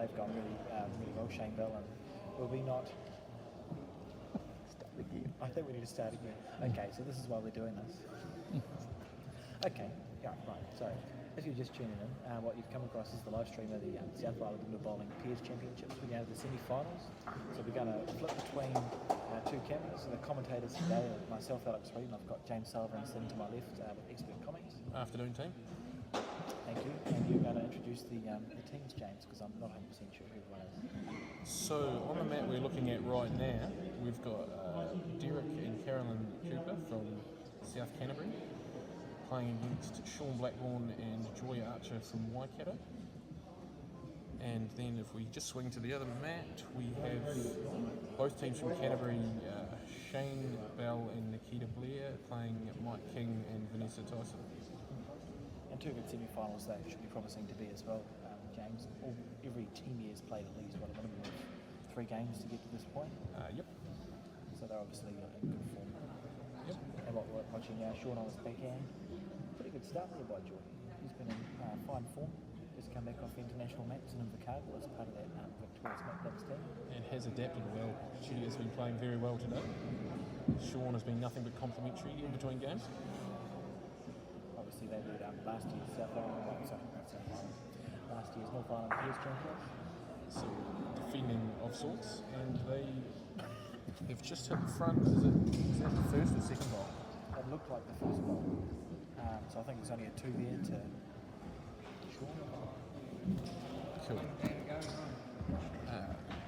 they've gone really well, Shane Bell, and will we not... Start again. I think we need to start again. Okay, so this is why we're doing this. Okay, yeah, right. So, if you're just tuning in, what you've come across is the live stream of the South Island Indoor Bowling Peers Championships. We're going to the semi-finals. So we're going to flip between two cameras. So the commentators today are myself, Alex Reid, and I've got James Sullivan sitting to my left with expert comments. Afternoon, team. Thank you. And you're going to introduce the teams, James, because I'm not 100% sure who everyone is. So on the map we're looking at right now, we've got Derek and Carolyn Cooper from South Canterbury playing against Sean Blackburn and Joy Archer from Waikato. And then if we just swing to the other mat, we have both teams from Canterbury, Shane Bell and Nikita Blair playing Mike King and Vanessa Tyson. And two good semi-finals that should be promising to be as well, James. Every team here has played at least a minimum of 3 games to get to this point. Yep. So they're obviously in good form. Yep. And what we're watching now, Sean on his backhand. Pretty good start there by Joy. He's been in fine form. Just come back off the international match in Invercargill as part of that victorious Matlabs team. And has adapted well. She has been playing very well today. Sean has been nothing but complimentary in between games. Obviously they did last year's last year's North Island Peers Champions. So defending of sorts, and they've just hit the front. Is that the first or second bowl? It looked like the first bowl. So I think there's only a 2 there to Sean. Cool.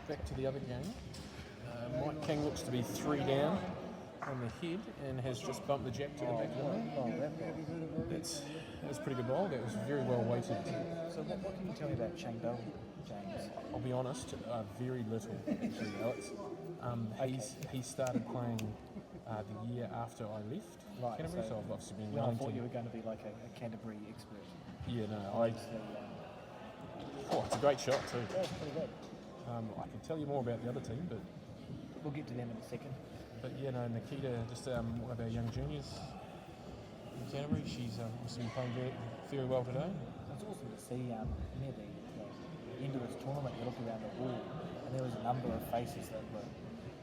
Back to the other game. Mike King looks to be 3 down on the head and has just bumped the jack to the back line. That's a pretty good bowl. That was very well weighted. So what can you tell me about Shane Bell, James? I'll be honest, very little actually, Alex. He started playing the year after I left Canterbury, so I've obviously been I thought you were going to be like a Canterbury expert. Yeah, no, it's a great shot too. Yeah, it's pretty good. I can tell you more about the other team, but we'll get to them in a second. But yeah, no, Nikita, just one of our young juniors in Canterbury, she's obviously been playing very well today. It's awesome to see near the end of this tournament, you look around the wall and there was a number of faces that were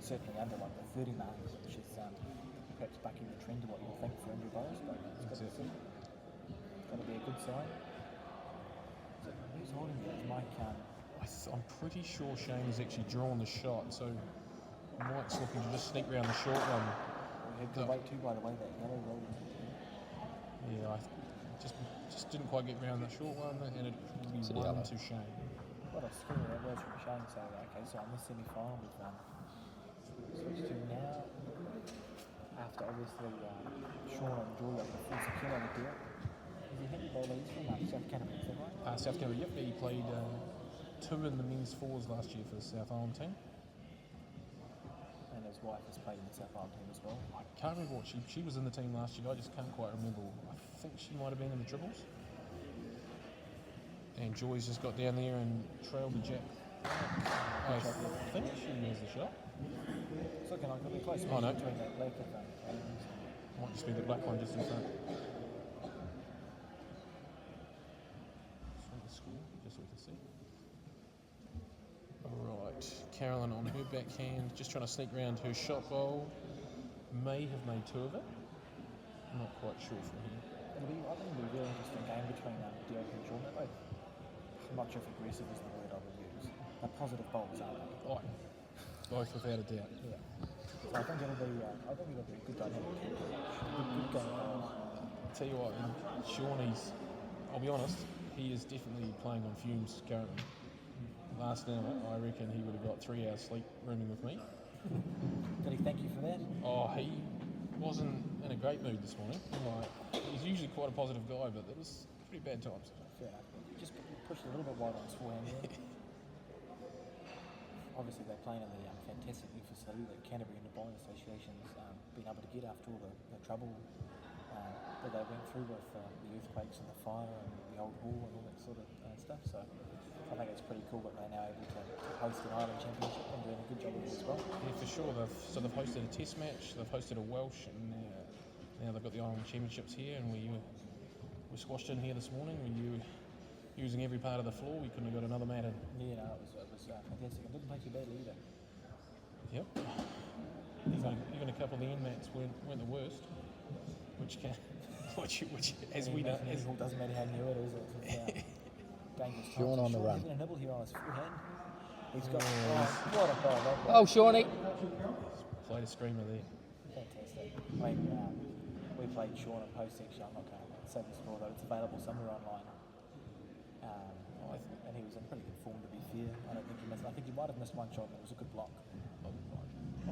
certainly under like the 30 marks, which is perhaps bucking the trend of what you would think for injury bowlers, but it's got to be a good sign. So who's holding it? It's Mike. I'm pretty sure Shane has actually drawn the shot, so Mike's looking to just sneak around the short one. We had good weight too, by the way, that yellow roll. Yeah, I just didn't quite get around that short one, and it will be 1 to Shane. What a skill that was from Shane. So, okay, so on this semi-final we've switched to now, after obviously Sean and Joy up the full secure over there. Is he hitting bowler? He's from South Canterbury, is that right? South Canterbury, yep. He played 2 in the men's 4s last year for the South Island team. And his wife has played in the South Island team as well. I can't remember what she was in the team last year. I just can't quite remember. I think she might have been in the triples. And Joy's just got down there and trailed the jack. I think she has the shot. It's looking like it'll be close between that black and that. Might just be the black one just in front. The score, just so we can see. Alright, Carolyn on her backhand, just trying to sneak around her shot bowl. May have made 2 of it. I'm not quite sure from here. I think it'll be a really interesting game between Derek and Sean. They're both, I'm not sure if aggressive is the word I would use. They're positive bowls, aren't they? Oh, both without a doubt. Yeah. So I think it'll be a good dynamic. Good game. I'll tell you what, Sean, I'll be honest, he is definitely playing on fumes currently. Last night, I reckon he would have got 3 hours sleep rooming with me. Did he thank you for that? Oh, he wasn't in a great mood this morning. He's usually quite a positive guy, but it was pretty bad times. Fair enough. Just pushed a little bit wide on his forehand there. Obviously, they're playing in the fantastic new facility that Canterbury and the Bowling Association's been able to get after all the trouble that they went through with the earthquakes and the fire and the old hall and all that sort of stuff. So I think it's pretty cool that they're now able to host an Island Championship and doing a good job of it as well. Yeah, for sure. They've hosted a test match, they've hosted a Welsh, and now they've got the Island Championships here, and we squashed in here this morning. using every part of the floor. We couldn't have got another mat in. Yeah, no, it was fantastic. It didn't play too badly either. Yep. Even a couple of the end mats weren't the worst, which as we know, it doesn't matter how new it is. It's dangerous. Sean on the run. He's going to nibble here on his forehand. He's got what a goal! Oh, Shawnee. Played a screamer there. Fantastic. I mean, we played Sean at post section. I'm not going to say the score though. It's available somewhere online. And he was in pretty good form, to be fair. I don't think he missed. I think he might have missed one shot, and it was a good block.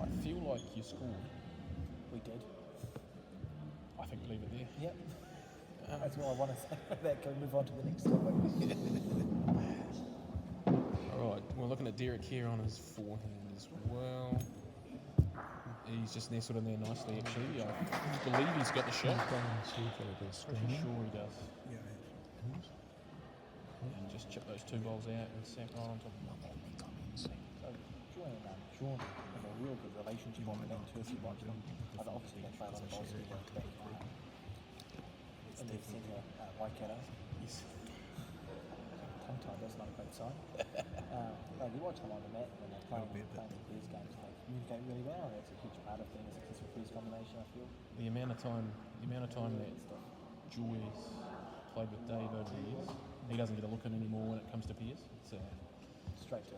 I feel like you scored. We did. I think leave it there. Yep. That's all I want to say. That can we move on to the next topic. All right, we're looking at Derek here on his forehand as well. He's just nestled in there nicely, actually. I believe he's got the shot. Pretty sure he does. And just chip those two balls out and sack right on top of them. So, Sean has a real good relationship on the bench too, if you watch them. Obviously, they play a lot of balls together back in the centre, Waikato. Yes. Tongue-tied, that's not a great sign. You watch them on the mat when they're playing the Bears games, they communicate really well, and that's a huge part of being a successful Bears combination, I feel. The amount of time that Joy's played with Dave over the years, he doesn't get a look in anymore when it comes to Piers. It's straight to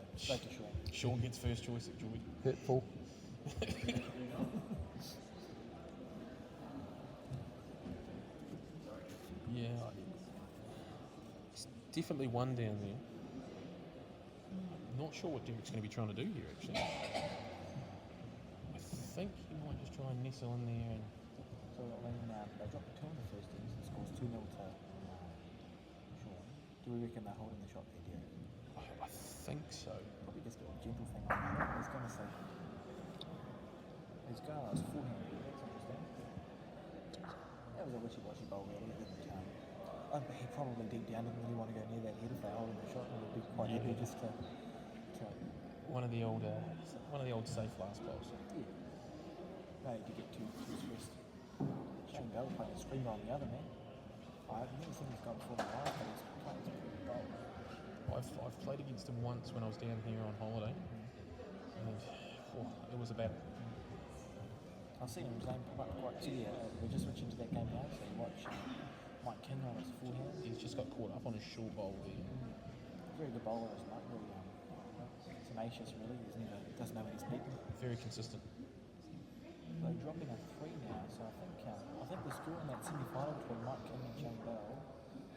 Sean. Sean gets first choice at Joy. Hurtful. Yeah. It's definitely one down there. Not sure what Derek's going to be trying to do here, actually. I think he might just try and nestle in there and... So when they dropped the 2 in the first innings, the score's 2-0 to Sean. Do we reckon they're holding the shot there, Derek? I think so. Probably just a gentle thing on that. He's going to say... He's going on his forehand there, that's interesting. That was a wishy-washy bowl, really. It didn't he probably deep down didn't really want to go near that head if they're holding the shot. It would be quite happy just to one of the old safe last bowls. Yeah. No need to get too stressed. Shane Bell playing a screamer on the other, man. I've never seen this guy before in my life, but he's playing some pretty bold. I've played against him once when I was down here on holiday, and it was about. I've seen his name pop up quite too. We're just switching to that game now, so you watch Mike King on his forehand. He's just got caught up on his short bowl there. Very good bowler, isn't it? Very tenacious, really. Doesn't know when he's beaten. Very consistent. They're dropping a 3 now, so I think the score in that semi-final between Mike King and Shane Bell,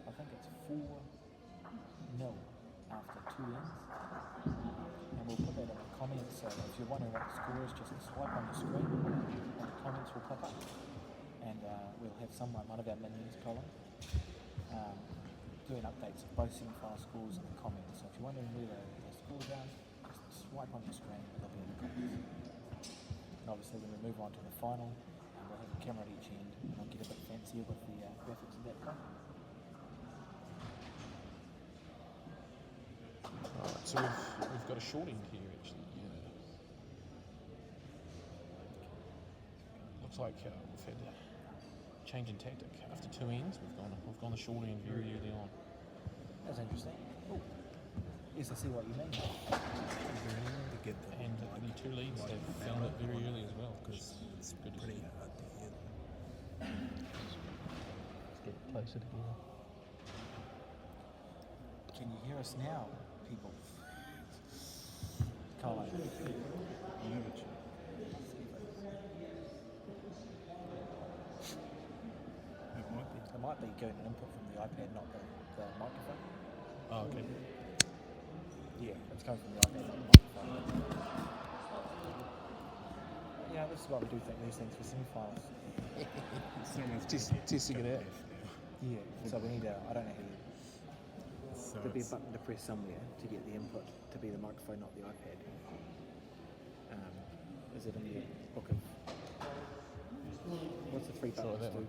I think it's 4-0 after 2 ends. And we'll put that in the comments, so if you're wondering what the score is, just swipe on the screen and the comments will pop up. And we'll have one of our minions, Colin, doing updates of both semi-final scores in the comments. So if you're wondering where the scores are, just swipe on your screen, they'll be in the comments. And obviously when we move on to the final, we'll have a camera at each end, and I'll get a bit fancier with the graphics of that one. Right, so we've got a short end here, actually. Yeah. Looks like we've had a change in tactic. After 2 ends, we've gone the short end very early on. That's interesting. Oh, yes, I see what you mean. And the 2 leads have found it very early as well, because it's good to see. Hard to hear. Let's get closer together. Can you hear us now, people? Colin. It might be getting an input from the iPad, not the microphone. Oh, okay. Yeah, it's coming from the iPad, not the microphone. Yeah, this is why we do these things for semi-finals. Testing it out. Yeah, so we need I don't know how you... So There'll be a button to press somewhere to get the input to be the microphone, not the iPad. Is it in your book of... What's the 3 buttons that do? one.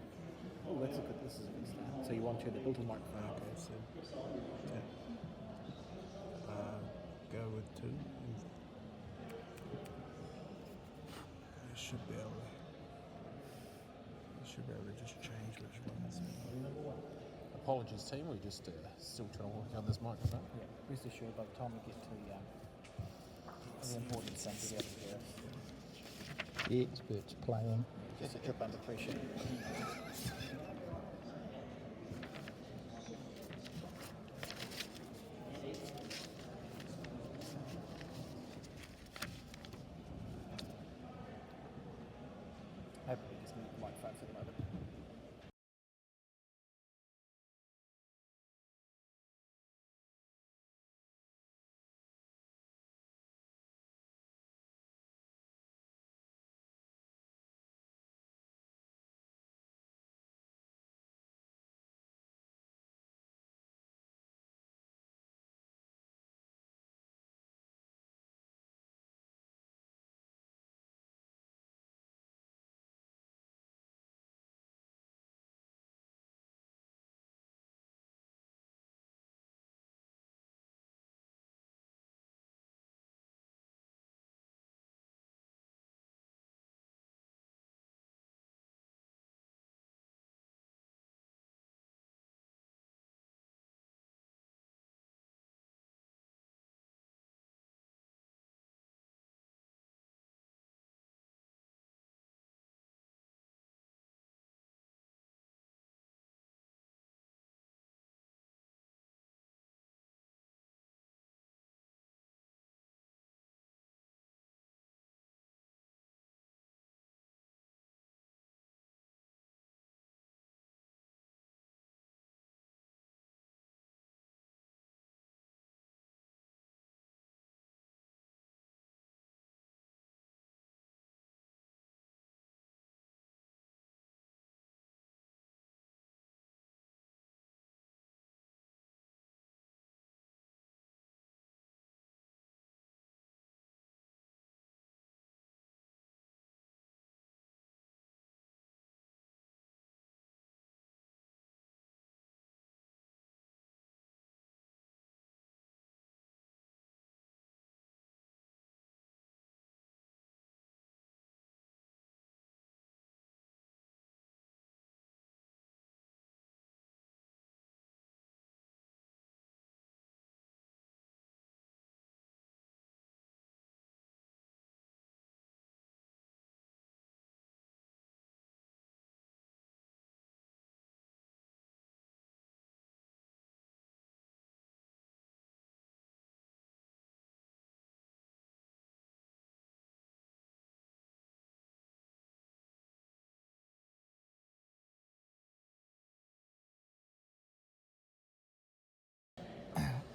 Oh, this is a good start. So you want to the built-in microphone. okay, so go with 2. I should be able to just change which ones. I apologies, team. We're just still trying to work on this microphone. Yeah, rest assured by the time we get to the important stuff, we'll be able to hear us. The experts playing. Just a trip under pressure. Hopefully just mute the microphone for the moment.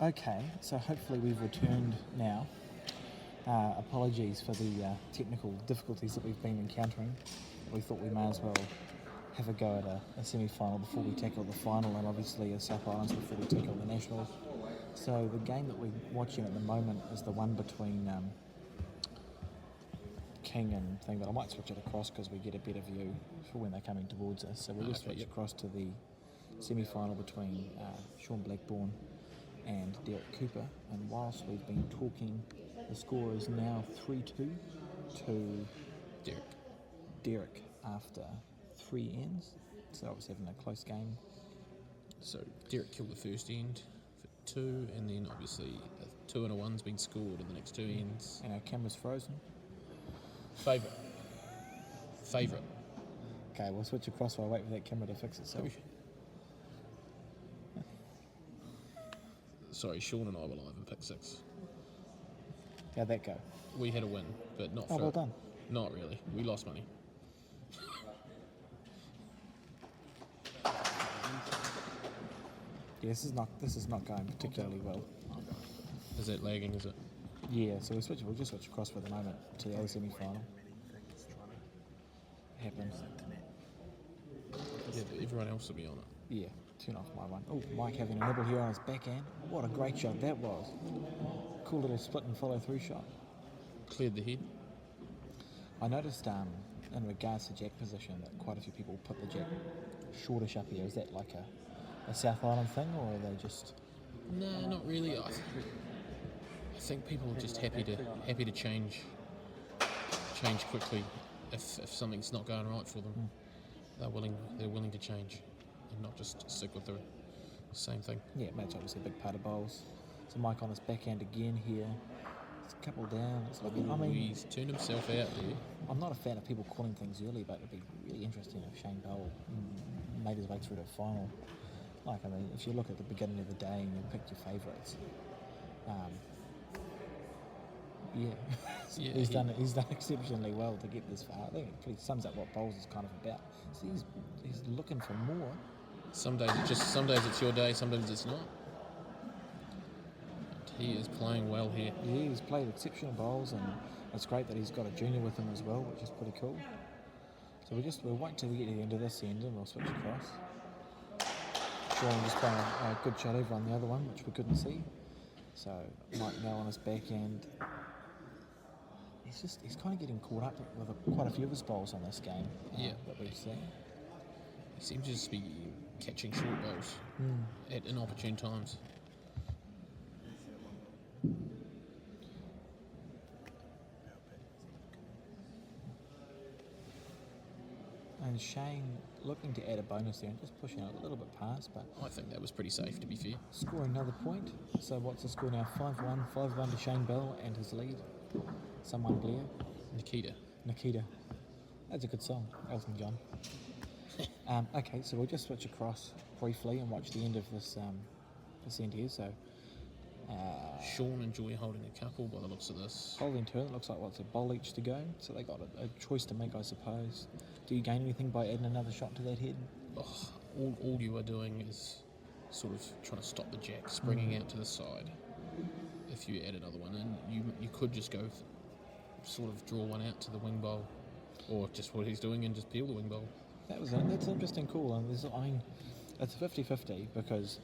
Okay, so hopefully we've returned now. Apologies for the technical difficulties that we've been encountering. We thought we may as well have a go at a semi-final before we tackle the final, and obviously a South Islands before we tackle the Nationals. So the game that we're watching at the moment is the one between King and thing, but I might switch it across because we get a better view for when they're coming towards us. So we'll just switch across to the semi-final between Sean Blackburn and Derek Cooper, and whilst we've been talking, the score is now 3-2 to Derek after 3 ends, so obviously having a close game. So Derek killed the first end for 2, and then obviously a 2 and a 1's been scored in the next 2 ends. And our camera's frozen. Favourite. Okay, we'll switch across while I wait for that camera to fix itself. Sorry, Sean and I were live in pick 6. How'd that go? We had a win, but not Oh, for... well done. Not really. We lost money. Yeah, this is not going particularly well. Is that lagging, is it? Yeah, so we'll just switch across for the moment to the other semi-final. Happens. Yeah, but everyone else will be on it. Yeah, turn off my one. Oh, Mike having a nibble here on his backhand. What a great shot that was. Cool little split and follow through shot. Cleared the head. I noticed in regards to jack position that quite a few people put the jack shortish up here. Is that like a South Island thing, or are they just... No, not really. I think people are just happy to change quickly if something's not going right for them. They're willing to change and not just stick with the Same thing. Yeah, Matt's obviously a big part of bowls. So Mike on his backhand again here. It's a couple down. It's looking, I mean, He's turned himself out there. I'm not a fan of people calling things early, but it'd be really interesting if Shane Bell made his way through to the final. Like, I mean, if you look at the beginning of the day and you pick your favourites, Yeah, he's done exceptionally well to get this far. I think it pretty sums up what bowls is kind of about. So he's looking for more. Some days it's your day, sometimes it's not. And he is playing well here. Yeah, he's played exceptional bowls, and it's great that he's got a junior with him as well, which is pretty cool. So we'll wait till we get to the end of this end and we'll switch across. Sean just playing a good shot over on the other one, which we couldn't see. So Mike now on his backhand. He's kind of getting caught up with quite a few of his bowls on this game that we've seen. He seems to just be catching short balls at inopportune times. And Shane looking to add a bonus there and just pushing it a little bit past, but I think that was pretty safe, to be fair. scoring another point. So what's the score now? 5-1. 5-1 to Shane Bell and his lead. Someone Blair. Nikita. That's a good song, Elton John. Okay, so we'll just switch across briefly and watch the end of this end here. So Sean and Joy holding a couple by the looks of this. holding turn, it looks like what's a bowl each to go. So they got a choice to make, I suppose. Do you gain anything by adding another shot to that head? All you are doing is sort of trying to stop the jack springing out to the side. If you add another one, and you could just go sort of draw one out to the wing bowl, or just what he's doing and just peel the wing bowl. That's an interesting call. And it's 50-50 because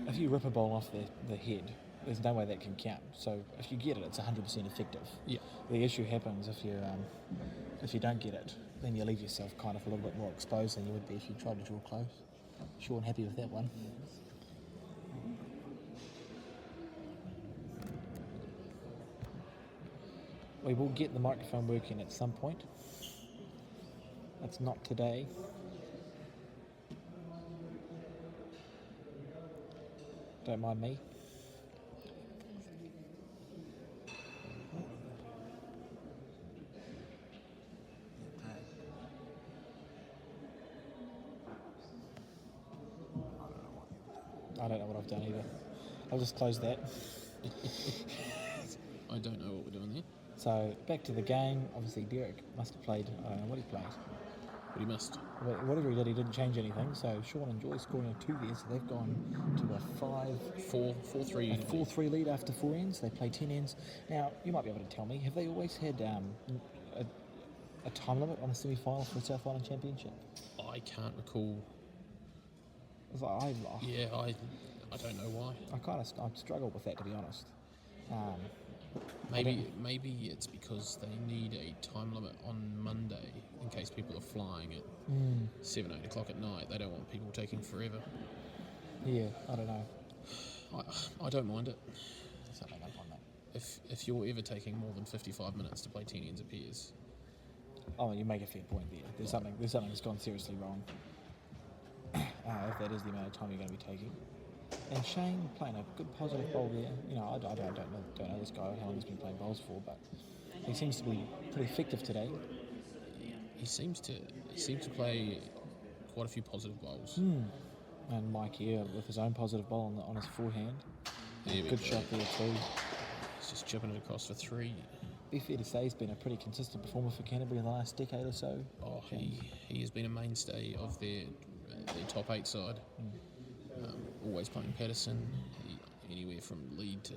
if you rip a bowl off the head, there's no way that can count. So if you get it, it's 100% effective. Yeah. The issue happens if you don't get it, then you leave yourself kind of a little bit more exposed than you would be if you tried to draw close. Sean happy with that one. We will get the microphone working at some point. That's not today. Don't mind me. I don't know what I've done either. I'll just close that. I don't know what we're doing there. So back to the game. Obviously Derek must have played, I don't know what he played. But he must. Whatever he did, he didn't change anything. So Sean and Joy scoring a 2 there, so they've gone to a 4-3. 4-3 lead after 4 ends. They play 10 ends. Now, you might be able to tell me, have they always had a time limit on the semi-final for the South Island Championship? I can't recall. It's like, I don't know why. I struggle with that, to be honest. Maybe it's because they need a time limit on Monday in case people are flying at 7, 8 o'clock at night. They don't want people taking forever. Yeah, I don't know. I don't mind it. Something up on that. If you're ever taking more than 55 minutes to play 10 ends of pairs. Oh, you make a fair point there. There's something that's gone seriously wrong. If that is the amount of time you're going to be taking. And Shane playing a good positive bowl there. You know, I don't know this guy, how long he's been playing bowls for, but he seems to be pretty effective today. He seems to play quite a few positive bowls. And Mike here with his own positive bowl on his forehand. Good shot there too. He's just chipping it across for 3. Be fair to say he's been a pretty consistent performer for Canterbury in the last decade or so. Oh, he has been a mainstay of their top 8 side. Always playing Patterson, anywhere from lead to...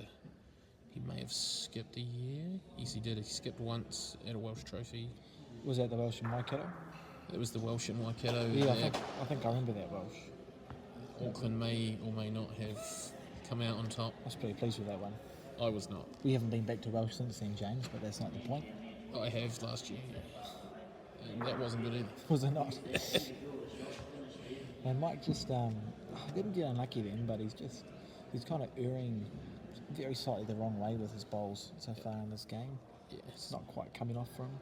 He may have skipped a year. Yes, he did. He skipped once at a Welsh Trophy. Was that the Welsh and Waikato? It was the Welsh and Waikato. Yeah, I think I remember that Welsh. Auckland may or may not have come out on top. I was pretty pleased with that one. I was not. We haven't been back to Welsh since then, James, but that's not the point. I have last year. And that wasn't good either. Was it not? And Mike just didn't get unlucky then, but he's kind of erring very slightly the wrong way with his bowls so far in this game. Yeah, It's not quite coming off for him.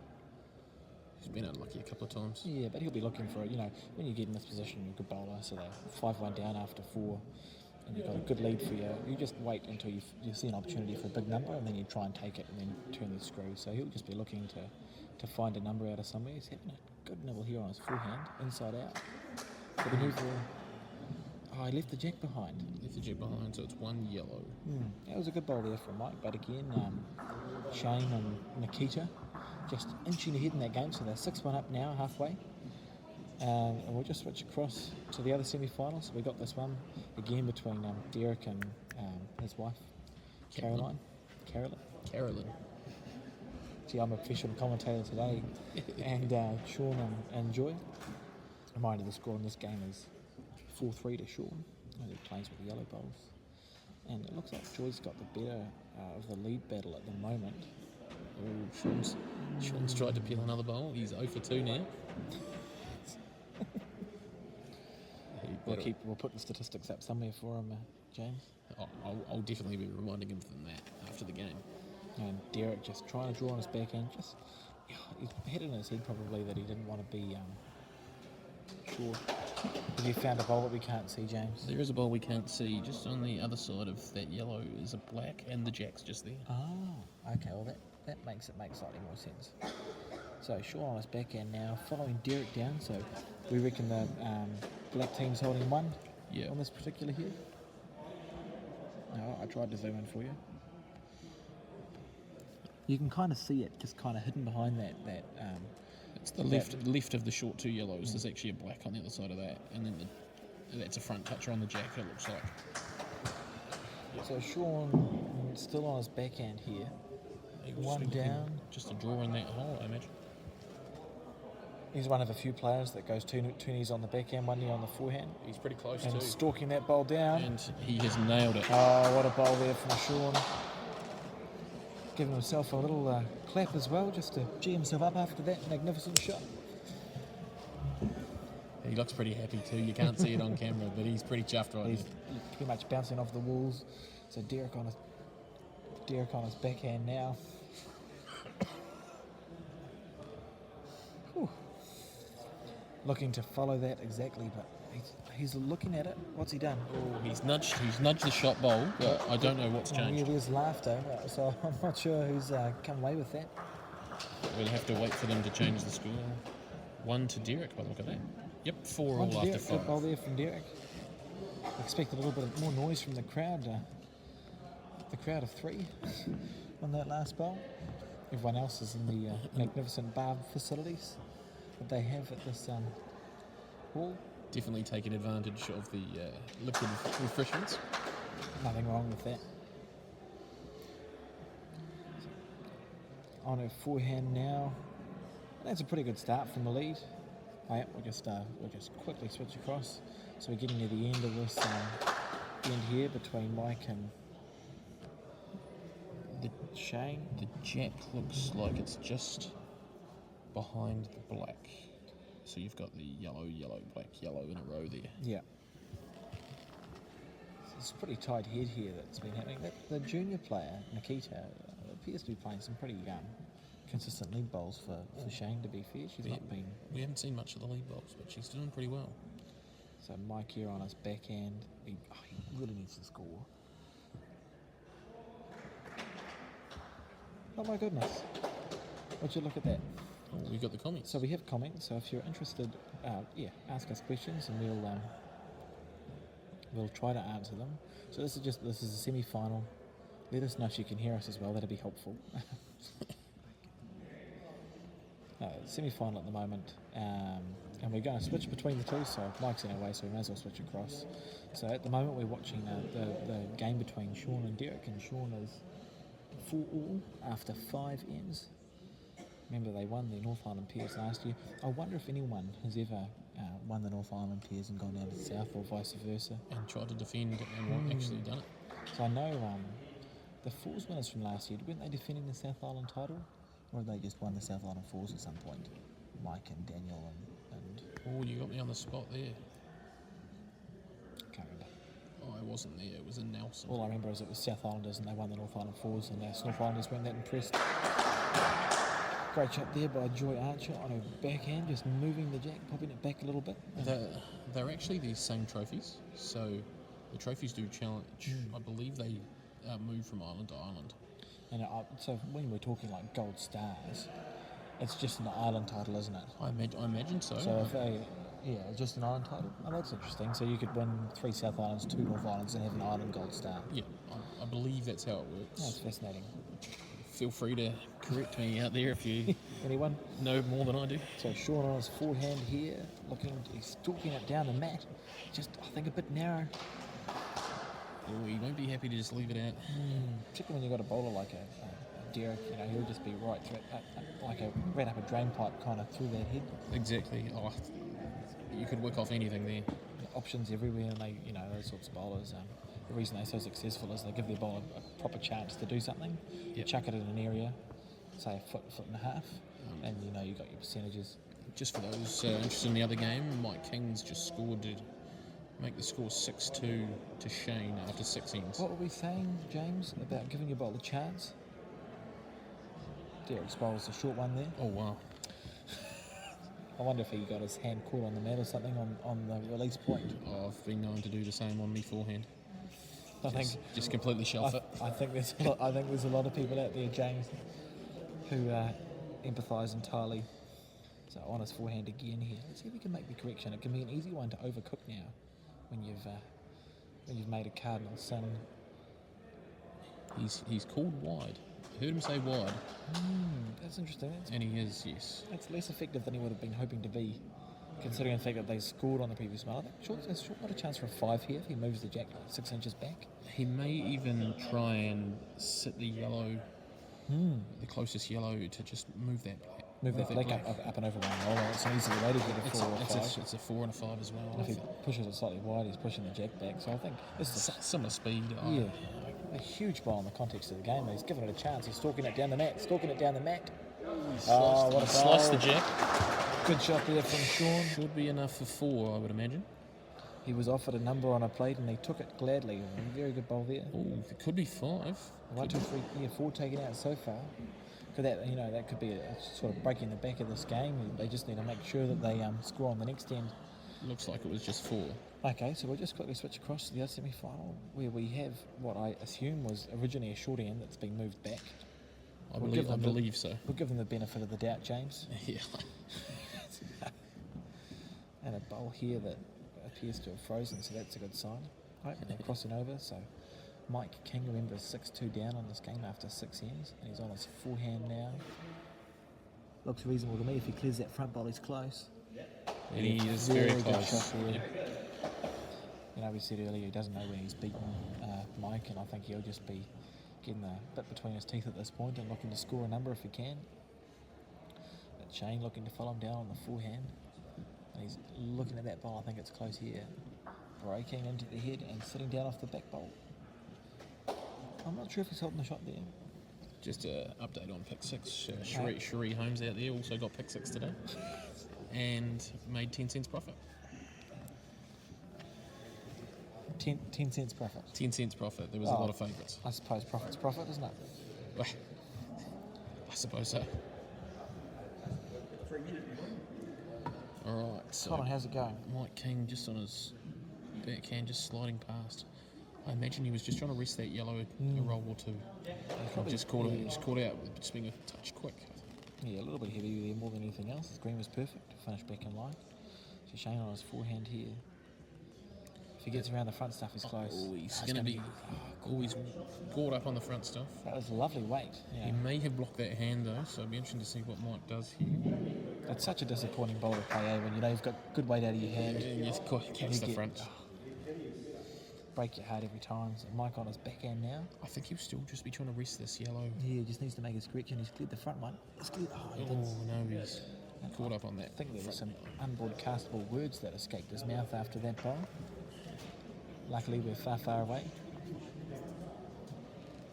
He's been unlucky a couple of times. Yeah, but he'll be looking for it. You know, when you get in this position, you're a good bowler, so they're 5-1 down after 4, and you've got a good lead for you. You just wait until you see an opportunity for a big number, and then you try and take it and then turn the screw. So he'll just be looking to find a number out of somewhere. He's having a good nibble here on his forehand, inside out. But the move he left the jack behind. Left the jack behind, so it's 1 yellow. That was a good bowl there from Mike, but again, Shane and Nikita just inching ahead in that game, so they're 6-1 up now, halfway. And we'll just switch across to the other semi-finals. So we got this one again between Derek and his wife, Carolyn. See, I'm a professional commentator today, and Sean and Joy. Reminder, the score in this game is 4-3 to Sean, as he plays with the yellow bowls. And it looks like Joy's got the better of the lead battle at the moment. Oh, Sean's tried to peel another bowl. He's 0 for 2 now. We'll put the statistics up somewhere for him, James. I'll definitely be reminding him of that after the game. And Derek just trying to draw on his backhand. He's had it in his head probably that he didn't want to be short. Have you found a bowl that we can't see, James? There is a bowl we can't see. Just on the other side of that yellow is a black, and the jack's just there. Oh, okay. Well, that makes it make slightly more sense. So Sean on his backhand now, following Derek down. So we reckon the black team's holding 1 on this particular here. No, I tried to zoom in for you. You can kind of see it, just kind of hidden behind that. It's the left of the short 2 yellows. There's actually a black on the other side of that, and then that's a front toucher on the jack. It looks like. So Sean still on his backhand here. 1 down. Just a draw in that hole, I imagine. He's one of a few players that goes two knees on the backhand, 1 knee on the forehand. He's pretty close and too. Stalking that bowl down. And he has nailed it. Oh, what a bowl there from Sean. Giving himself a little clap as well, just to gee himself up after that magnificent shot. He looks pretty happy too. You can't see it on camera, but he's pretty chuffed right He's now. pretty much bouncing off the walls. So Derek on his backhand now. Whew. Looking to follow that exactly, but he's looking at it. What's he done? Oh, he's nudged the shot bowl, but I don't know what's changed. Yeah, there's laughter, so I'm not sure who's come away with that. We'll have to wait for them to change the score. 1 to Derek, by the look at that. Yep, 4 One all to after Derek, good 5. bowl there from Derek. Expect a little bit more noise from the crowd. The crowd of 3 on that last bowl. Everyone else is in the magnificent bar facilities that they have at this hall. Definitely taking advantage of the liquid refreshments. Nothing wrong with that. On her forehand now. That's a pretty good start from the lead. We'll just quickly switch across. So we're getting near the end of this end here between Mike and Shane. The jack looks like it's just behind the black. So you've got the yellow, yellow, black, yellow in a row there. Yeah. It's a pretty tight head here that's been happening. The junior player, Nikita, appears to be playing some pretty consistent lead bowls for Shane, to be fair. She's not been... We haven't seen much of the lead bowls, but she's doing pretty well. So Mike here on his backhand. He really needs to score. Oh my goodness. Would you look at that? Oh, we got the comments. So we have comments, so if you're interested, ask us questions and we'll try to answer them. So this is a semi-final. Let us know if you can hear us as well, that'd be helpful. Semi-final at the moment, and we're going to switch between the two, so Mike's in our way, so we may as well switch across. So at the moment we're watching the game between Sean and Derek, and Sean is 4-all after 5 ends. Remember, they won the North Island Pairs last year. I wonder if anyone has ever won the North Island Pairs and gone down to the South, or vice versa. And tried to defend and not actually done it. So I know the Fours winners from last year, weren't they defending the South Island title? Or had they just won the South Island Fours at some point? Mike and Daniel and... Oh, you got me on the spot there. Can't remember. Oh, I wasn't there. It was in Nelson. All I remember is it was South Islanders and they won the North Island Fours, and the North Islanders weren't that impressed. Great shot there by Joy Archer on her backhand, just moving the jack, popping it back a little bit. They're actually these same trophies. So the trophies do challenge. I believe they move from island to island. And so when we're talking like gold stars, it's just an island title, isn't it? I imagine so. So if they, just an island title. Oh, that's interesting. So you could win 3 South Islands, 2 North Islands, and have an island gold star. Yeah, I believe that's how it works. That's fascinating. Feel free to correct me out there if you Anyone? know more than I do. So Sean on his forehand here, he's talking it down the mat. Just, I think, a bit narrow. Oh, you won't be happy to just leave it out. Particularly when you've got a bowler like a Derek, he'll just be right through it, right up a drain pipe kind of through that head. Exactly. Oh, you could work off anything there. Options everywhere, and they, those sorts of bowlers. The reason they're so successful is they give their bowler a proper chance to do something. Yep. Chuck it in an area, say a foot and a half, and you got your percentages. Just for those interested in the other game, Mike King's just scored to make the score 6-2 to Shane after 6 innings. What were we saying, James, about giving your bowler a chance? Derek's bowler's a short one there. Oh, wow. I wonder if he got his hand caught on the mat or something on the release point. Oh, I've been known to do the same on me forehand. I think Just completely shelf it. I think there's a lot of people out there, James, who empathise entirely. So on his forehand again here. Let's see if we can make the correction. It can be an easy one to overcook now when you've made a cardinal sin. He's called wide. I heard him say wide. That's interesting. And he is, yes. That's less effective than he would have been hoping to be, considering the fact that they scored on the previous one. I think Short got a chance for a 5 here if he moves the jack 6 inches back. He may even try and sit the yellow, the closest yellow, to just move that black. Move that black up and over one roller. It's an easy way to get a 4 or 5. It's a 4 and a 5 as well. And if he pushes it slightly wide, he's pushing the jack back. So I think this is Similar speed. a huge ball in the context of the game. He's given it a chance. He's stalking it down the mat. What a ball. Slice the jack. Good shot there from Sean. Should be enough for 4, I would imagine. He was offered a number on a plate and he took it gladly. A very good ball there. Oh, it could be 5. 1, 2, 3, 4 taken out so far. Could that that could be a sort of breaking the back of this game. They just need to make sure that they score on the next end. Looks like it was just 4. Okay, so we'll just quickly switch across to the other semi-final where we have what I assume was originally a short end that's been moved back. I believe so. We'll give them the benefit of the doubt, James. Yeah. And a bowl here that appears to have frozen, so that's a good sign. Right, and they're crossing over, so Mike King, remember, is 6-2 down on this game after 6 ends, and he's on his forehand now. Looks reasonable to me. If he clears that front bowl, he's close. And he is very good close. shot there. Yeah. We said earlier he doesn't know when he's beaten Mike, and I think he'll just be getting the bit between his teeth at this point and looking to score a number if he can. But Shane looking to follow him down on the forehand. And he's looking at that ball. I think it's close here. Breaking into the head and sitting down off the back bowl. I'm not sure if he's holding the shot there. Just an update on pick 6. Cherie Holmes out there also got pick 6 today and made 10 cents profit. 10 cents profit. 10 cents profit. There was a lot of favourites. I suppose profit's profit, isn't it? Well, I suppose so. All right. So Colin, how's it going? Mike King just on his backhand, just sliding past. I imagine he was just trying to rest that yellow a roll or two. Just caught out with just being a touch quick. Yeah, a little bit heavy there more than anything else. His green was perfect to finish back in line. So Shane on his forehand here. If he gets around the front stuff, he's close. Oh, he's going to be always caught up on the front stuff. That was a lovely weight. Yeah. He may have blocked that hand though, so it'll be interesting to see what Mike does here. It's such a disappointing bowl to play when you've got good weight out of your hand. And you catch the front. Break your heart every time. So Mike on his backhand now. I think he'll still just be trying to rest this yellow. Yeah, he just needs to make his correction. He's cleared the front one. He's cleared. No, he's caught up on that. I think there were some unbroadcastable words that escaped his mouth after that bowl. Luckily, we're far, far away.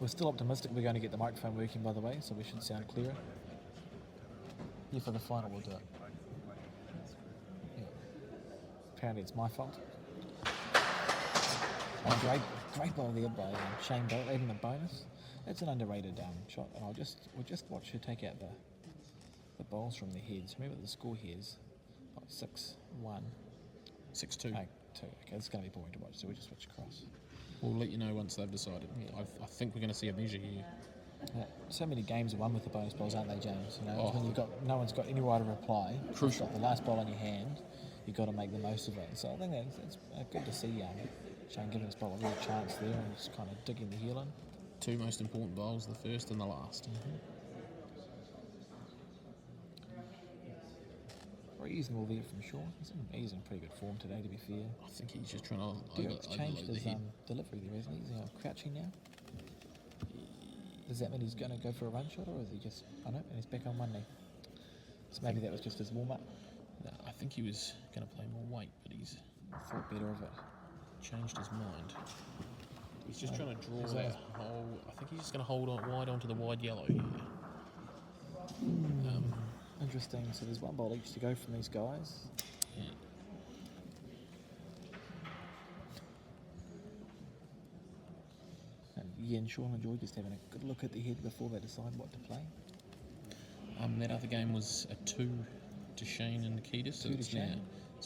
We're still optimistic we're going to get the microphone working, by the way, so we should sound clearer. Yeah, for the final, we'll do it. Yeah. Apparently, it's my fault. Oh, great ball there by Shane Bolt, even the bonus. That's an underrated shot, and we'll just watch her take out the bowls from their heads. Remember the score here is 6-1. 6-2. 2. Okay, it's going to be boring to watch, so we'll just switch across. We'll let you know once they've decided. Yeah. I think we're going to see a measure here. So many games are won with the bonus bowls, aren't they, James? You know, Oh. when no one's got any right of reply. Crucial. You've got the last bowl in your hand. You've got to make the most of it. So I think that's good to see Shane giving his bowl a real chance there and just kind of digging the heel in. 2 most important bowls, the first and the last. Very reasonable there from Shaw. He's in pretty good form today, to be fair. I think he's just trying to Derek's changed overload his the head. delivery there, isn't he? He's crouching now. Does that mean he's going to go for a run shot, or is he just... I know, and he's back on one knee. So maybe that was just his warm-up. No, I think he was going to play more weight, but he's Thought better of it. changed his mind. He's just trying to draw Is that that- whole... I think he's just going to hold on wide onto the wide yellow here. Interesting. So there's one bowl each to go from these guys. Yeah. And Sean and Joy just having a good look at the head before they decide what to play. That other game was a 2 to Shane and Nikita, so 2 to it's Shane.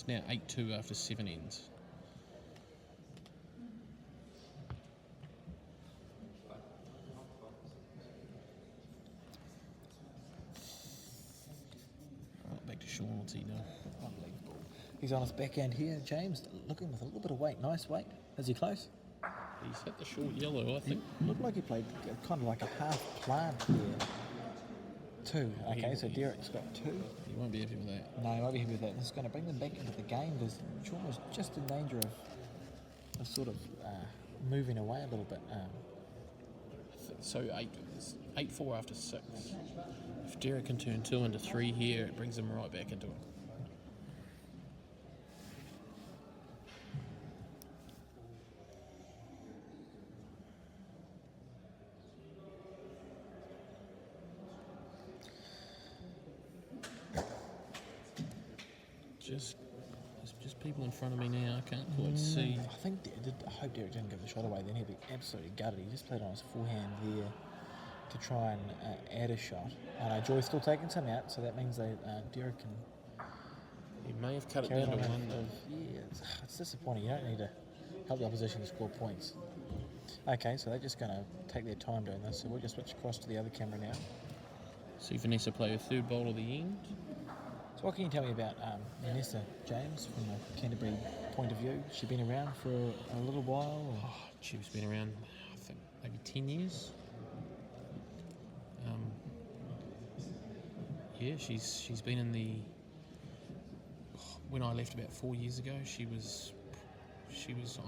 now 8-2 after 7 ends. Right, back to Sean. What's he doing? Unbelievable. He's on his backhand here. James looking with a little bit of weight. Nice weight. Is he close? He's hit the short yellow, I think. Looked like he played kind of like a half plant there. 2. Okay, so Derek's got 2. He won't be happy with that. No, he won't be happy with that. This is going to bring them back into the game because Sean was just in danger of sort of moving away a little bit. So 8-4 after 6. If Derek can turn 2 into 3 here, it brings him right back into it. Just people in front of me now. I can't quite see. I hope Derek didn't give the shot away. Then he'd be absolutely gutted. He just played on his forehand there to try and add a shot. And Joy's still taking some out, so that means Derek can He may have cut it carry down on. to 1 though. Yeah, it's disappointing. You don't need to help the opposition to score points. Okay, so they're just going to take their time doing this. So we'll just switch across to the other camera now. See Vanessa play her 3rd bowl of the end. So what can you tell me about Vanessa James from a Canterbury point of view? She's been around for a little while? Or? Oh, she's been around, I think, maybe 10 years. Yeah, she's been in the... When I left about 4 years ago, she was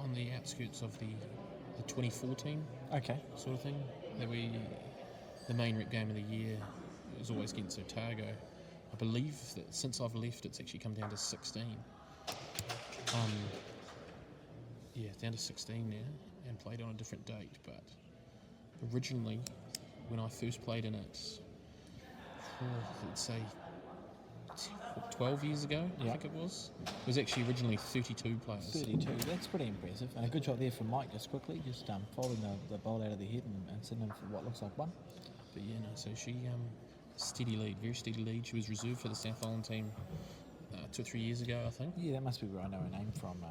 on the outskirts of the 2014 Okay. sort of thing. The main rep game of the year was always against Otago. I believe that since I've left, it's actually come down to 16. Yeah, down to 16 now, and played on a different date. But originally, when I first played in it, let's say 12 years ago, I Yeah. think it was actually originally 32 players. 32, that's pretty impressive. And a good shot there from Mike, just quickly, just folding the bowl out of the head and sending them for what looks like 1. But yeah, no, so she, steady lead, very steady lead. She was reserved for the South Island team 2 or 3 years ago, I think. Yeah, that must be where I know her name from.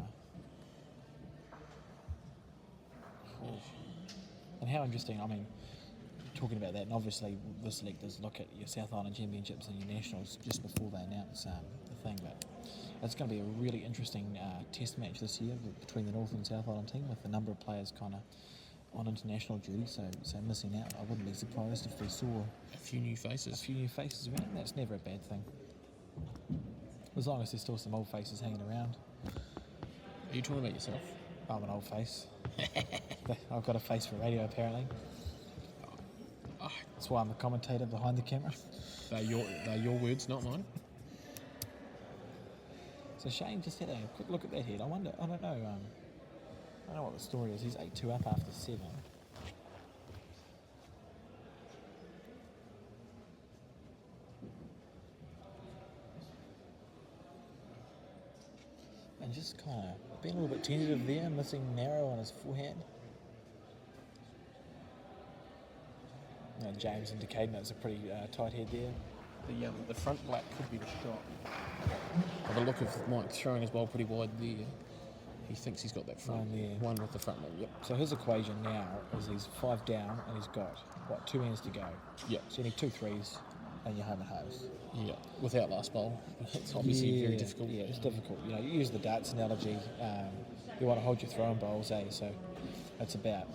And how interesting, I mean, talking about that, and obviously the selectors look at your South Island Championships and your Nationals just before they announce the thing, but it's going to be a really interesting test match this year between the North and South Island team with a number of players kind of on international duty, so missing out. I wouldn't be surprised if we saw A few new faces. a few new faces around. That's never a bad thing. As long as there's still some old faces hanging around. Are you talking about yourself? I'm an old face. I've got a face for radio, apparently. Oh, That's why I'm the commentator behind the camera. they're your words, not mine. So Shane just had a quick look at that head. I don't know. I don't know what the story is. He's 8-2 up after 7. And just kind of being a little bit tentative there, missing narrow on his forehand. James indicating it's a pretty tight head there. The front black could be the shot. By the look of Mike throwing his ball pretty wide there, he thinks he's got that front one with the front one. Yep. So his equation now is he's 5 down and he's got, 2 ends to go. Yep. So you need 2 threes and you're home and hose. Yeah. Without last bowl, it's obviously very difficult. Yeah, it's difficult. You use the darts analogy. You want to hold your throwing bowls, so it's about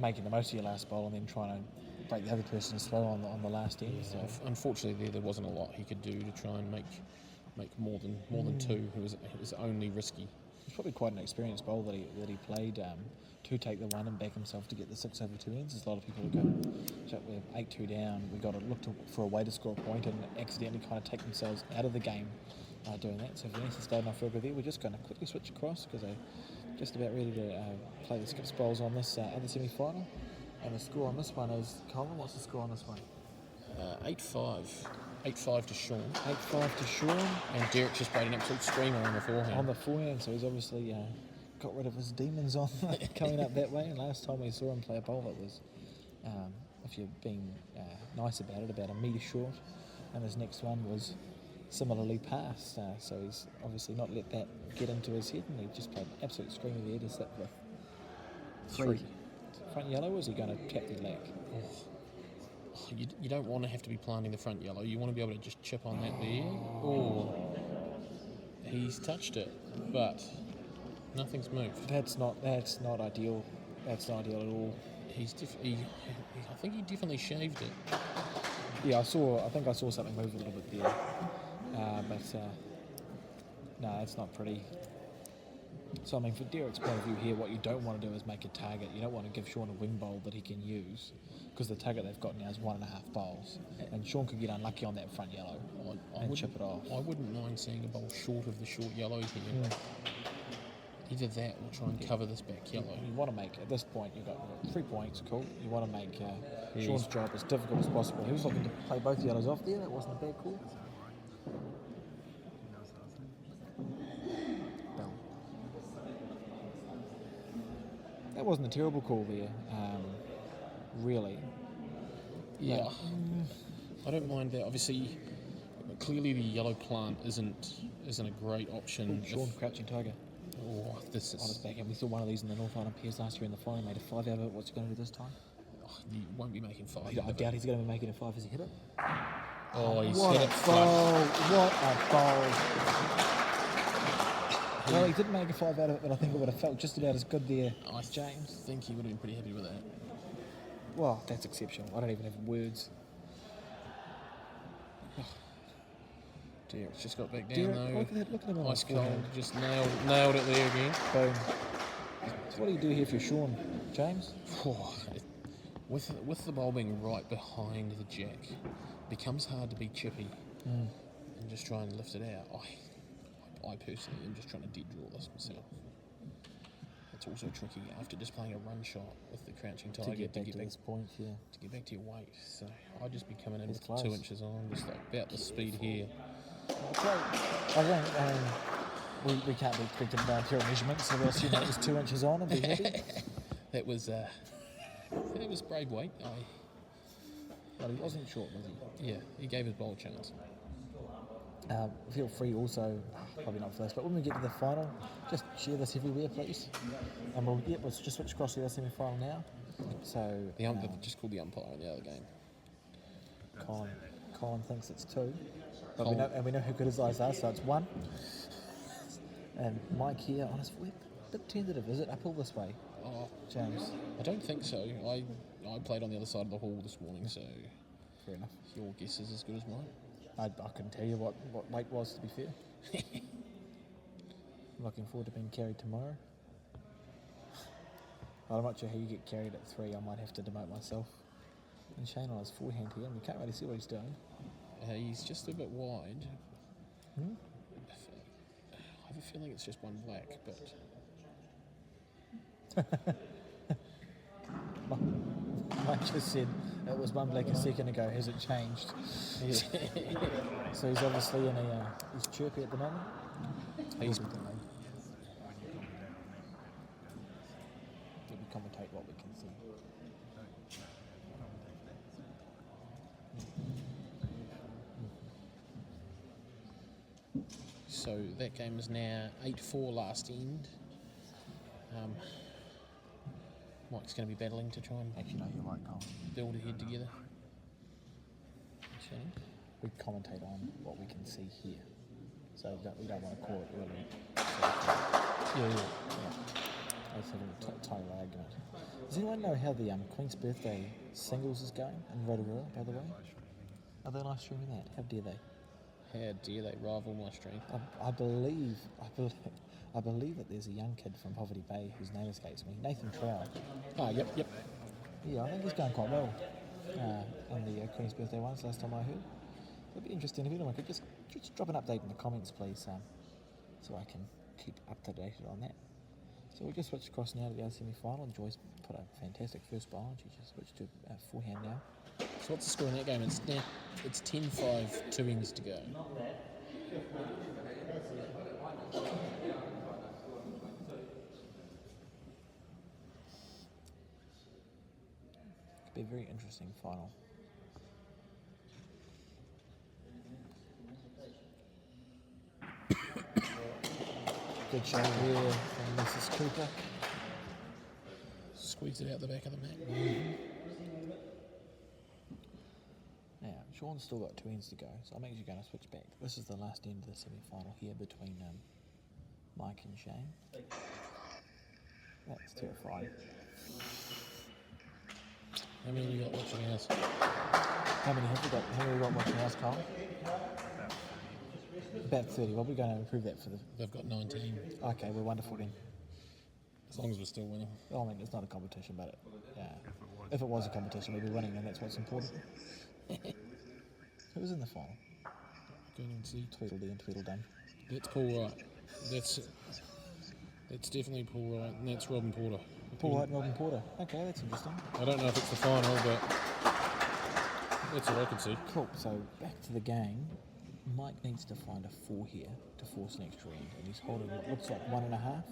making the most of your last bowl and then trying to break the other person's throw on the last end. So unfortunately, there wasn't a lot he could do to try and make more than 2. It was only risky. It's probably quite an experienced bowl that he played to take the 1 and back himself to get the 6 over 2 ends. There's a lot of people who go, we're 8-2 down, we've got to look for a way to score a point and accidentally kind of take themselves out of the game doing that. So if Vanessa stayed enough further there, we're just going to quickly switch across because they're just about ready to play the skips bowls on this other semi-final. And the score on this one is, Colin, what's the score on this one? 8-5. 8-5 to Sean. 8-5 to Sean. And Derek just played an absolute screamer on the forehand. On the forehand, so he's obviously got rid of his demons on coming up that way. And last time we saw him play a bowl that was, if you're being nice about it, about a metre short. And his next one was similarly passed. So he's obviously not let that get into his head. And he just played an absolute screamer there to sit with 3. Front yellow, or is he going to tap the leg? You don't want to have to be planting the front yellow. You want to be able to just chip on that there. Oh, he's touched it, but nothing's moved. That's not ideal. That's not ideal at all. I think he definitely shaved it. Yeah, I think I saw something move a little bit there. No, it's not pretty. So, I mean, for Derek's point of view here, what you don't want to do is make a target. You don't want to give Sean a wing bowl that he can use, because the target they've got now is 1.5 bowls. And Sean could get unlucky on that front yellow and chip it off. I wouldn't mind seeing a bowl short of the short yellow here. Either that or try and cover this back yellow. You want to make, at this point, you've got 3 points, cool. You want to make Sean's job as difficult as possible. He was looking to play both yellows off there. That wasn't a bad call. That wasn't a terrible call there, really. Yeah, I don't mind that. Obviously, clearly the yellow plant isn't a great option. Sean Crouching Tiger. Oh, this is on his back end. We saw one of these in the North Island Piers last year in the final. Made a 5 out of it. What's he going to do this time? He won't be making 5. I doubt he's going to be making a 5 as he hit it. Oh, he's what hit it flush. What a bowl. Well, he didn't make a 5 out of it, but I think it would have felt just about as good there, James. I think he would have been pretty happy with that. Well, that's exceptional. I don't even have words. Derek's just got back down Derek, though. look at him on Ice his cold, forehand. just nailed it there again. Boom. So what do you do here for Sean, James? With the bowl being right behind the jack, it becomes hard to be chippy and just try and lift it out. I personally am just trying to dead draw this myself. It's also tricky after just playing a run shot with the Crouching Tiger to get back to this point, yeah. To get back to your weight. So I'd just be coming in It's with close. 2 inches on, just like about the speed here. Okay. I think we can't be expected to accurate measurements, so we'll assume that was 2 inches on and be happy. That was brave weight. But he wasn't short, was he? Yeah, he gave his bowl a chance. Feel free also, probably not for this, but when we get to the final, just share this everywhere, please. And we'll just switch across to the semi-final now. So They've just called the umpire in the other game. Colin thinks it's 2, but we know how good his eyes are, so it's 1. And Mike here on his whip, a bit tentative. Is it uphill this way, James? I don't think so. I played on the other side of the hall this morning, so Fair enough. your guess is as good as mine. I couldn't tell you what weight was, to be fair. I'm looking forward to being carried tomorrow. I'm not sure how you get carried at 3. I might have to demote myself. And Shane on his forehand here, and we can't really see what he's doing. He's just a bit wide. I have a feeling it's just one black, but Mike just said it was one black a second ago. Has it changed? So he's obviously in he's chirpy at the moment. he's Let me commentate what we can see. So that game is now 8-4 last end. Mike's going to be battling to try and Actually, no, you're right, Cole. build ahead together. Shane? We commentate on what we can see here. So we don't want to call it early. Yeah. That's a little tiny argument. Does anyone know how the Queen's Birthday singles is going in Rotorua, by the way? Are they live streaming that? How dare they? How dare they rival my stream? I believe that there's a young kid from Poverty Bay whose name escapes me, Nathan Trow. Ah, yep. Yeah, I think he's going quite well on the Queen's Birthday ones, last time I heard. It'd be interesting if anyone could just drop an update in the comments, please, so I can keep up to date on that. So we'll just switch across now to the other semi-final. Joy's put a fantastic first ball, and she just switched to forehand now. So what's the score in that game? It's 10-5, 2 innings to go. Could be a very interesting final. Good shot here from Mrs. Cooper. Squeeze it out the back of the mat. Now, Sean's still got 2 ends to go, so I'm actually going to switch back. This is the last end of the semi-final here between Mike and Shane. That's terrifying. How many you got watching us? How many have we got? How many have we got watching us, Carl? About 30. Well, we're going to improve that for the... They've got 19. Okay, we're wonderful then. As long as we're still winning. Well, I mean, it's not a competition, but if it was a competition, we'd be winning, and that's what's important. Who's in the final? Go and see. Tweedledee and Tweedledum. That's Paul Wright. That's definitely Paul Wright, and that's Robin Porter. Paul Wright and Robin Porter. Okay, that's interesting. I don't know if it's the final, but that's all I can see. Cool. So back to the game. Mike needs to find a 4 here to force an extra end, and he's holding what looks like 1.5.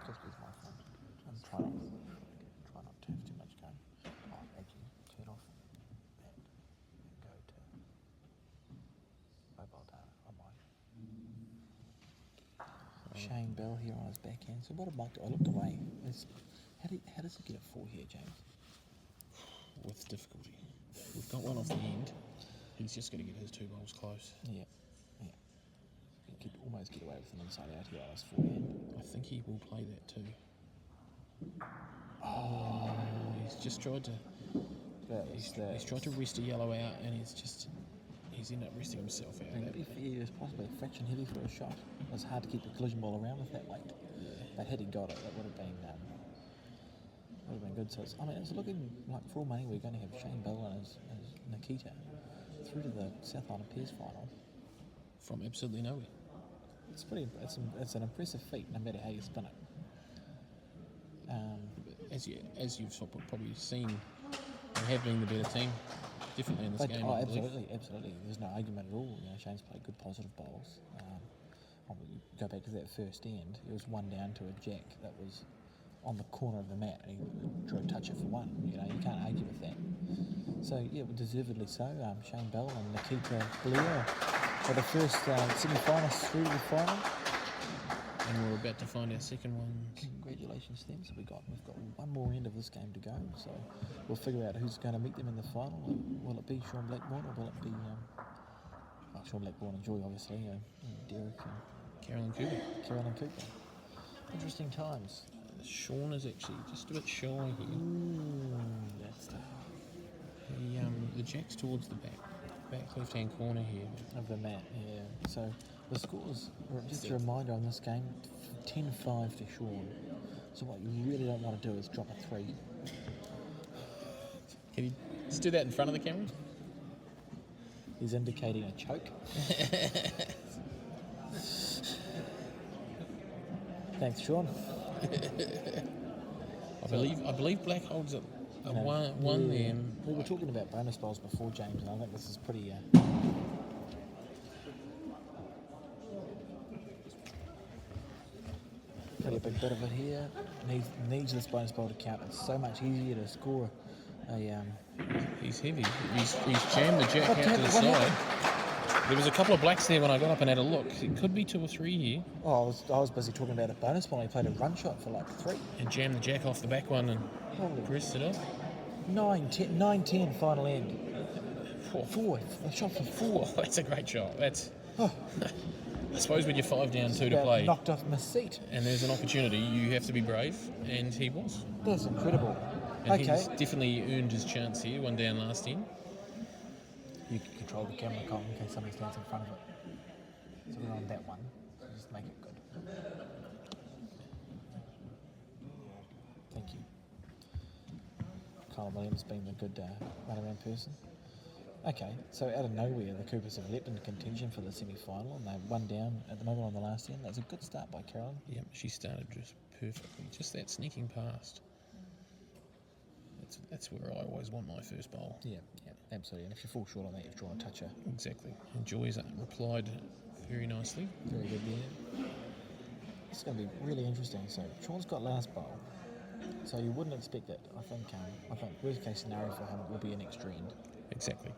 Just with my phone. I'm try not to have too much going. Oh, actually, turn off that and go to mobile data on mine. Shane Bell here on his backhand. So what did Mike do? I looked away. How does he get a 4 here, James? With difficulty. We've got one off the end. He's just going to get his 2 balls close. Yeah. He could almost get away with an inside out here on his forehand. I think he will play that too. Oh, he's just tried to. He's tried to rest a yellow out, and he's ended up resting himself out. If he was possibly a fraction heavy for a shot, it was hard to keep the collision ball around with that weight. Yeah. But had he got it, that would have been good. So it's looking like for all money we're going to have Shane Bell and his Nikita through to the South Island Pairs final From absolutely nowhere. It's an impressive feat, no matter how you spin it. As you've probably seen, they have been the better team, definitely in this game. I believe. Absolutely. There's no argument at all. Shane's played good positive bowls. You go back to that first end. It was 1 down to a jack that was on the corner of the mat, and he drew a touch it for 1. You can't argue with that. So deservedly so. Shane Bell and Nikita Blair are the first semi-finalists through to the final. And we're about to find our second one. Congratulations to them. So we've got one more end of this game to go. So we'll figure out who's going to meet them in the final. Will it be Sean Blackburn, or will it be Sean Blackburn and Joy, obviously, Derek and Carolyn Cooper. Interesting times. Sean is actually just a bit shy here. That's tough. The jack's towards the back left-hand corner here. Of the mat, yeah. So the scores, just a reminder on this game, 10-5 to Sean. So what you really don't want to do is drop a 3. Can you just do that in front of the camera? He's indicating a choke. Thanks, Sean. I believe Black holds a one there. We were talking about bonus bowls before, James, and I think this is pretty a big bit of it here. Needs this bonus bowl to count. It's so much easier to score He's heavy. He's jammed the jack What out to the what side. happened? There was a couple of blacks there when I got up and had a look. It could be 2 or 3 here. Oh, I was busy talking about a bonus one. He played a run shot for like 3. And jammed the jack off the back one and Holy. pressed it up. 9-10 final end. 4. A shot for 4. Oh, that's a great shot. That's. Oh. I suppose when you're 5 down, 2 to About play, knocked off my seat. and there's an opportunity, you have to be brave, and he was. That's incredible. And Okay. he's definitely earned his chance here, 1 down last in. You can control the camera, Colin, in case somebody stands in front of it. So we're on that one. So just make it good. Thank you. Colin Williams being the good run-around person. Okay, so out of nowhere, the Coopers have leapt into contention for the semi-final, and they're 1 down at the moment on the last end. That's a good start by Carolyn. Yep, she started just perfectly. Just that sneaking past. That's where I always want my first bowl. Yeah, absolutely. And if you fall short on that, you've drawn a toucher. Exactly. And Joy's replied very nicely. Very good there. It's going to be really interesting. So Sean's got last bowl, so you wouldn't expect it. I think worst case scenario for him will be an extra end. Exactly.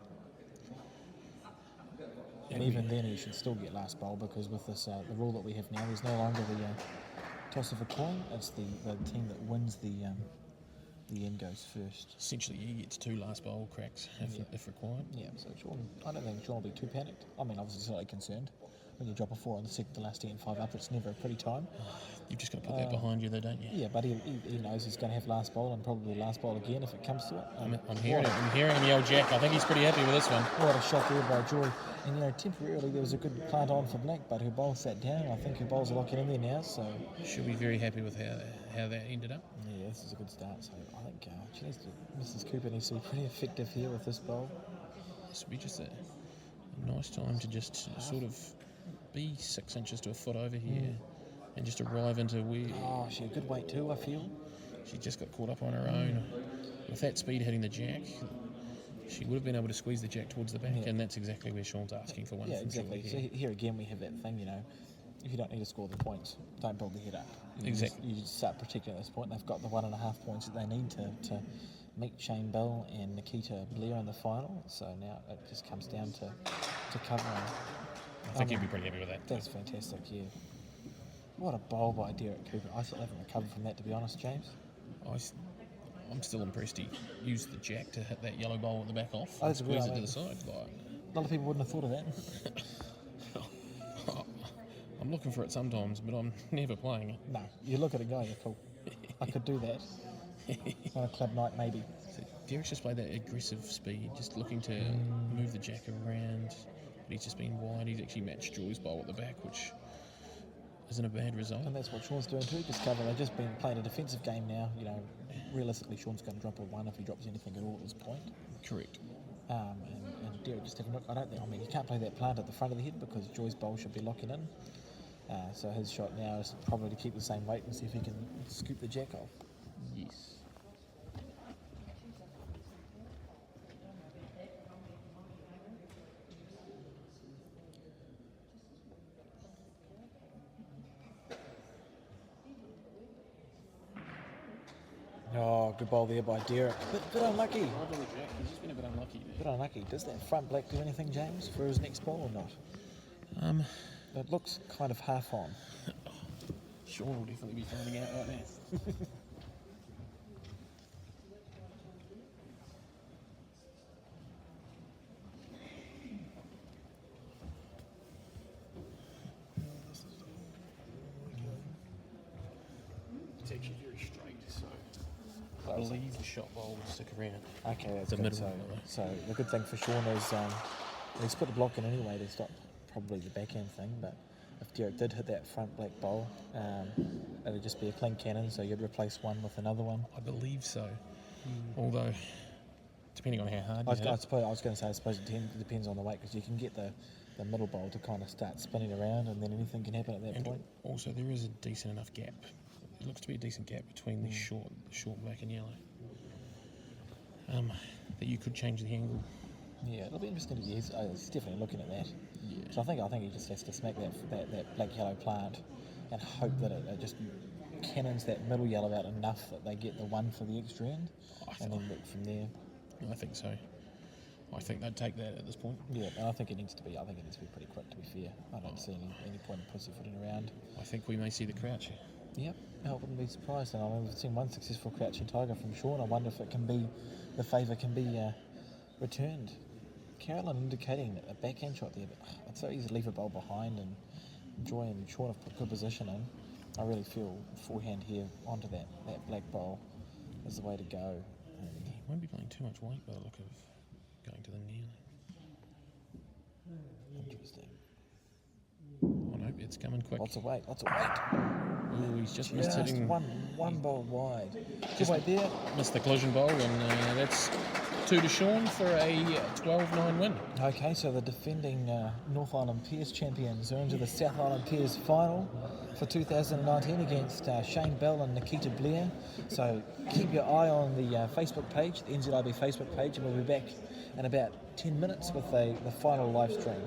And even then, he should still get last bowl because with this the rule that we have now, there's no longer the toss of a coin. It's the team that wins the end goes first. Essentially, he gets 2 last bowl cracks if required. Yeah, so Sean, I don't think Sean will be too panicked. I mean, obviously slightly concerned. When you drop a 4 on the last 10 5 up, it's never a pretty time. You've just got to put that behind you, though, don't you? Yeah, but he knows he's going to have last bowl and probably last bowl again if it comes to it. I'm hearing him yell Jack. I think he's pretty happy with this one. What a shot there by Joy. And temporarily there was a good plant on for Black, but her bowl sat down. I think her bowls are locking in there now, so She'll be very happy with how that ended up. yeah, this is a good start. So I think Mrs. Cooper needs to be pretty effective here with this bowl. This will be just a nice time to just sort of be 6 inches to a foot over here and just arrive into where Oh, she had a good weight too, I feel. she just got caught up on her own. With that speed hitting the jack, she would have been able to squeeze the jack towards the back, and that's exactly where Sean's asking for one. Yeah, from exactly. Joy So here. here again we have that thing, if you don't need to score the points, don't build the head up. Exactly. You just start protecting at this point. They've got the 1.5 points that they need to meet Shane Bell and Nikita Blair in the final. So now it just comes down to covering. I think he'd be pretty happy with that. That's fantastic, yeah. What a bowl by Derek Cooper. I still haven't recovered from that, to be honest, James. I'm still impressed he used the jack to hit that yellow bowl at the back off Oh, and that's squeeze good, it to I the side. A lot of people wouldn't have thought of that. I'm looking for it sometimes, but I'm never playing it. No, you look at it going, you're cool. I could do that. On a club night, maybe. So Derek's just played that aggressive speed, just looking to move the jack around. But he's just been wide. He's actually matched Joy's bowl at the back, which isn't a bad result. And that's what Sean's doing too, just cover. They've just been playing a defensive game now. Realistically, Sean's going to drop a 1 if he drops anything at all at this point. Correct. And Derek just having a look. He can't play that plant at the front of the head because Joy's bowl should be locking in. So his shot now is probably to keep the same weight and see if he can scoop the jack off. Yes. Oh, good bowl there by Derek. Bit unlucky. Right on the jack. He's just been a bit unlucky there. Bit unlucky. Does that front black do anything, James, for his next bowl or not? It looks kind of half on. Sean will definitely be finding out right now. It's actually very straight, so I believe the shot bowl will stick around. Okay, that's The good. middle So, one, though. so the good thing for Sean is he's put the block in anyway to stop probably the backhand thing. But if Derek did hit that front black bowl, it'd just be a clean cannon. So you'd replace one with another one. I believe so. Although, depending on how hard you hit I it. suppose it depends on the weight because you can get the middle bowl to kind of start spinning around and then anything can happen at that And point. also, there is a decent enough gap. It looks to be a decent gap between the short black and yellow. That you could change the angle. Yeah, it'll be interesting. He's definitely looking at that. Yeah. So I think he just has to smack that black yellow plant and hope that it just cannons that middle yellow out enough that they get the one for the extra end, and then look from there. I think so. I think they'd take that at this point. Yeah, and I think it needs to be pretty quick, to be fair. I don't see any point in pussyfooting around. I think we may see the crouch here. Yep, I wouldn't be surprised. And I've seen one successful crouching tiger from Sean. I wonder if it can be, the favour can be returned. Carolyn indicating a backhand shot there, but it's so easy to leave a bowl behind, and Joy and Sean have put good position in. I really feel forehand here onto that black bowl is the way to go. And He won't be playing too much weight by the look of going to the knee. interesting. Oh no, it's coming quick. Lots of weight. Oh, he's just missed Just hitting. one bowl wide. Just Good weight there. Missed the collision bowl, and that's 2 to Sean for a 12-9 win. Okay, so the defending North Island Peers champions are into the South Island Peers final for 2019 against Shane Bell and Nikita Blair. So keep your eye on the Facebook page, the NZIB Facebook page, and we'll be back in about 10 minutes with the final live stream.